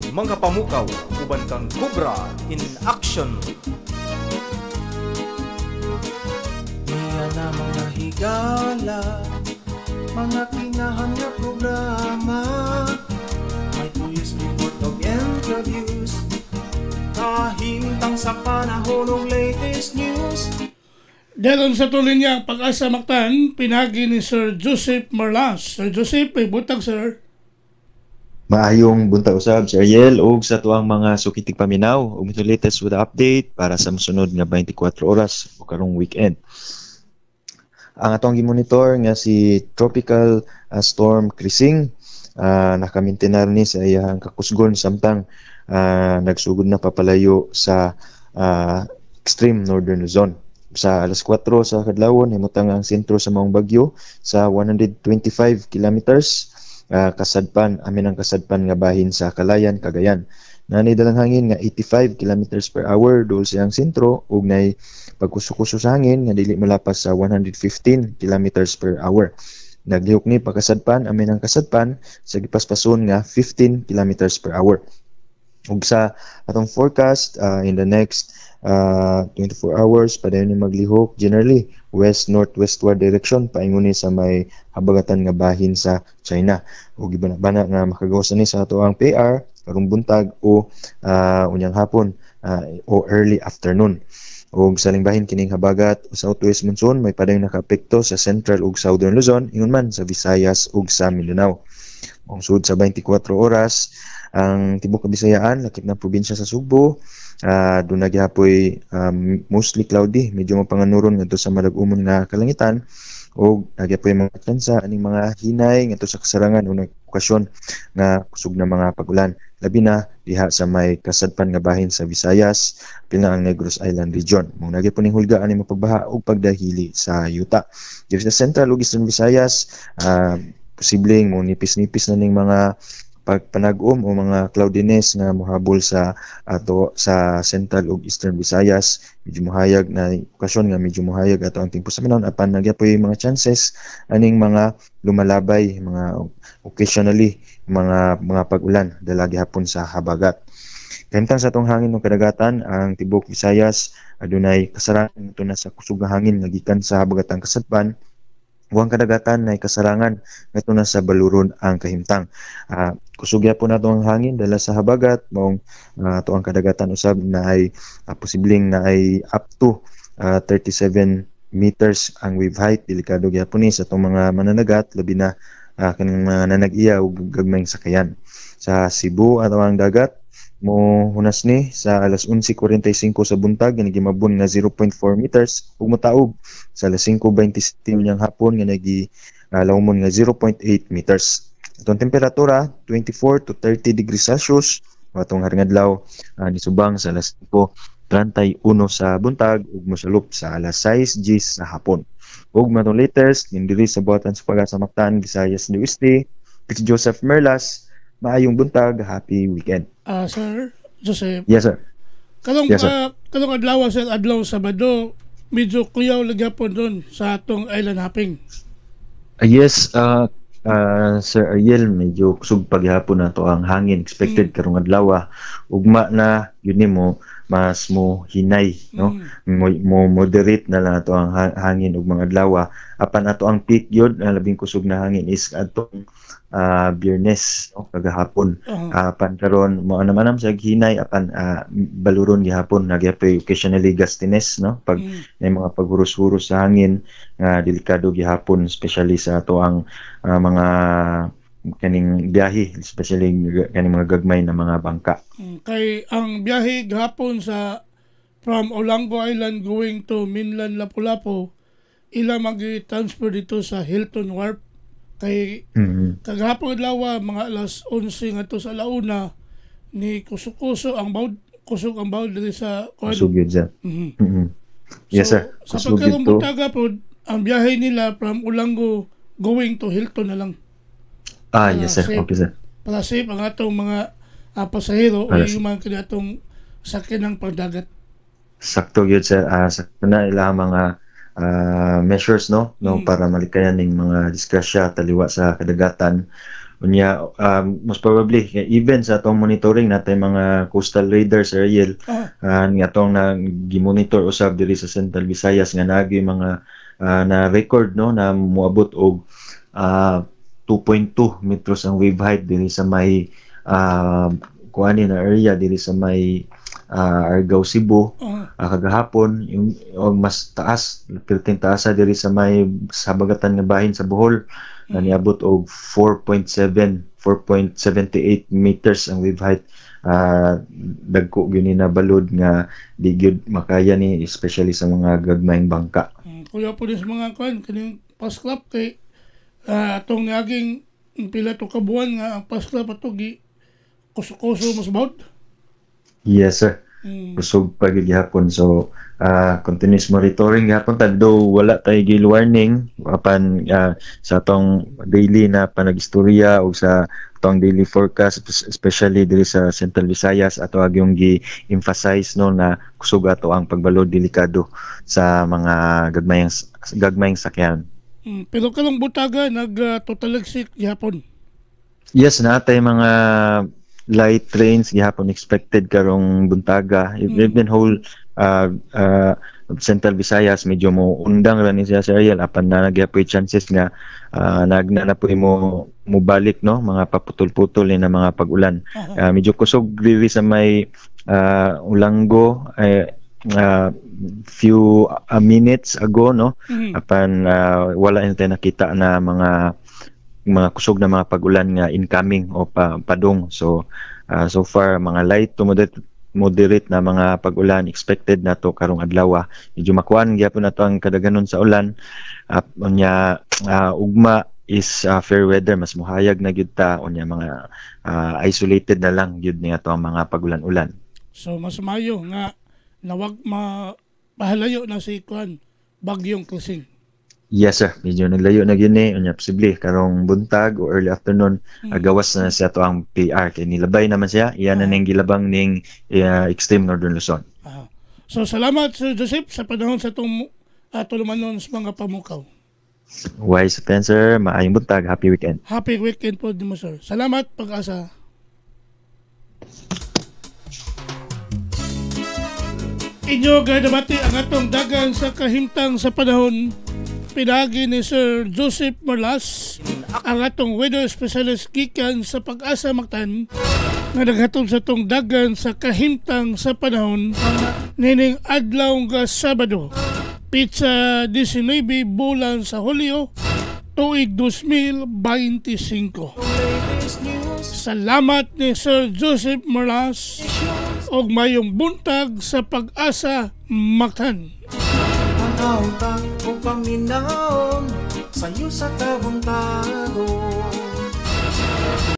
mga pamukaw uban kang Cobra in action. Niya na mga higala, mga kinahan nga programa, may police report of interviews, kahimtang sa panahon ng latest news. Daron sa tuloy niya Pag-asa Mactan, pinagi ni Sir Joseph Marlas. Sir Joseph, may butag, sir. Maayong buntag usab Sir Ariel ug sa tuang mga sukitig paminaw ug ito latest with the update para sa mosunod nga 24 oras o karong weekend. Ang atong gimonitor nga si Tropical Storm Krising nakamintinar ni sa iyang kakusgon samtang nagsugod na papalayo sa extreme northern Luzon. Sa alas 4 sa kadlawon himutang ang sentro sa maong bagyo sa 125 kilometers kasadpan ang kasadpan nga bahin sa Kalayan, Cagayan. Nanay dalang hangin nga 85 kilometers per hour dol sa ang sentro ug nay pagkuso-kuso sa hangin nga dili malapas sa 115 kilometers per hour. Naglihok ni pagkasadpan ang kasadpan sa gipaspason nga 15 kilometers per hour. Ug sa atong forecast in the next 24 hours padayon ni maglihok generally west-northwestward direction paingon ni sa may habagatan nga bahin sa China. Ug gibana nga makagawasan ni sa ato ang PR karong buntag o unyang hapon o early afternoon. Ug sa lingbahin kining habagat o southwest monsoon may padayon nakaapekto sa central ug southern Luzon ingon man sa Visayas ug sa Mindanao. Ang sud sa 24 oras ang tibok Kabisayaan lakip na probinsya sa Sugbo doon nagyapoy mostly cloudy, medyo mapanganuron ngadto sa malag-umon nga kalangitan o nagyapoy mga tsansa aning mga hinay ngadto sa kasarangan o okasyon nga kusog na mga pagulan labi na diha sa may kasadpan nga bahin sa Visayas pila ang Negros Island region. Mong nagyapoy ning hulga ani mapagbaha ug pagdahili sa yuta. Diri sa Central ug Eastern Visayas posibleng mo nipis-nipis na ning mga pagpanag-om o mga cloudiness nga mohabol sa ato sa Central ug Eastern Visayas. Medyo mohayag na okasyon nga medyo mohayag ato ang timpo sa manahon apan nagyapoy mga chances aning mga lumalabay mga occasionally mga pag-ulan dalagi hapon sa habagat. Kahimtang sa atong hangin ng kadagatan ang tibok Visayas adunay kasarangan ito na sa kusog nga hangin nga gikan sa habagatang kasadpan. Huwag kadagatan na kasarangan ngadto na sa baluron ang kahimtang. Kusugya po nato ang hangin dala sa habagat maong ato ang kadagatan usab na ay posibleng na ay up to 37 meters ang wave height. Delikado gyapon ni sa atong mga mananagat labi na kaning mga nanag-iya ug gagmayng sakayan. Sa Cebu ato ang dagat mo hunas ni sa alas 11:45 sa buntag nga nagimabon nga 0.4 meters ug motaog sa alas 5:27 niyang hapon nga lawmon nga 0.8 meters. Atong temperatura 24 to 30 degrees Celsius atong haringadlaw nisubang sa alas 5:31 sa buntag ug mosulop sa alas 6 GMT sa hapon. Ug matong latest diri sa buhatan sa Pag-asa Mactan, Visayas del Oeste, si Joseph Merlas. Maayong buntag, happy weekend. Sir Joseph. Yes, sir. Kalong Yes, sir. adlaw sa adlaw Sabado, medyo kuyaw lagyapon doon sa atong island hopping. Yes, Sir Ariel, medyo kusog paghapon na to ang hangin expected karong adlaw. Ugma na yun mo mas mo hinay, no? Mo moderate na lang ato ang hangin ug mga adlaw. Apan ato ang peak yun na labing kusog na hangin is atong Biyernes, no? Kagahapon. Apan karon mo naman sa hinay apan baluron gihapon nagyapoy occasionally gustiness, no? Pag may mga paghuros-huros sa hangin delikado gihapon especially sa ato ang mga kaning biyahe, especially kaning mga gagmay na mga bangka. Kay ang biyahe gahapon sa from Olango Island going to Mainland Lapu-Lapu, ila magi-transfer dito sa Hilton Wharf. Kay kagahapon adlaw mga alas 11 ngadto sa alauna ni kusog ang bawd diri sa kusog yun siya. Yes, sir. Sa pagkarong buntaga po ang biyahe nila from Olango going to Hilton na lang. Yes, sir. Safe. Okay, sir. Para safe ang atong mga pasahero o yung mga kanatong sakyan ng pagdagat. Sakto yun, sir. Sakto na ilang mga measures, no para malikayan ning mga disgrasya taliwa sa kadagatan Unya, most probably, even sa atong monitoring natin mga coastal radars, Ariel, nga atong nag-monitor usab diri sa Central Visayas nga naagi mga na-record no na moabot og 2.2 meters ang wave height diri sa may kuani na area diri sa may Argao, Cebu. Kagahapon yung mas taas, perting taasa diri sa may sabagatan nga bahin sa Bohol na niabot og 4.78 meters ang wave height. Dagko gyud na balod nga di gyud makaya ni, especially sa mga gagmayng bangka. Kuya po sa mga kuan kining pasklap kay atong niaging pila to ka buwan nga ang pasklap ato gi kuso mas bawd. Yes, sir. Kusog pa gyud gihapon. So continuous monitoring gihapon tad, though wala tay gil warning apan sa atong daily na panagistorya o sa atong daily forecast, especially diri sa Central Visayas, ato agyong gi-emphasize no na kusog ato ang pagbalod delikado sa mga gagmayng sakyan. Pero kalong butaga nag-totalagsik gihapon. Yes, natay mga light rains gihapon expected karong buntaga. Even whole Central Visayas medyo mo undang ra ni siya sa Ariel apan na nagyapoy chances nga nagnanapoy mo balik no mga paputol-putol na mga pag-ulan. Medyo kusog diri sa may Ulanggo few minutes ago no apan wala natin nakita na mga kusog na mga pag-ulan nga incoming o padung. So so far mga light to moderate na mga pag-ulan expected na to karong adlaw. Medyo makuan gyapon nato ang kadaghanon sa ulan. Unya ugma is fair weather, mas muhayag na gyud ta, unya mga isolated na lang gyud ni ato ang mga pag-ulan-ulan. So mas mayo nga nawag mapahalayo na si kuan bagyong Kusing. Yes, sir. Medyo naglayo na gini. Unya posible karong buntag o early afternoon gawas na siya to ang PR kay nilabay naman siya. Iyan na ning gilabang ning extreme northern Luzon. So salamat Sir Joseph sa panahon sa itong tulumanon sa mga pamukaw. Wise Spencer, maayong buntag. Happy weekend. Happy weekend po din mo, sir. Salamat, Pag-asa. Inyo gadamati ang atong dagan sa kahimtang sa panahon. Pinagi ni Sir Joseph Marlas, ang atong weather specialist gikan sa Pag-asa Mactan, nga naghatod sa atong dagan sa kahimtang sa panahon nining adlaw nga Sabado, Pitsa 19 bulan sa Hulyo, tuig 2025. Salamat ni Sir Joseph Marlas og mayong buntag sa Pag-asa Mactan. Panautang o paminaw sa'yo sa kabuntago.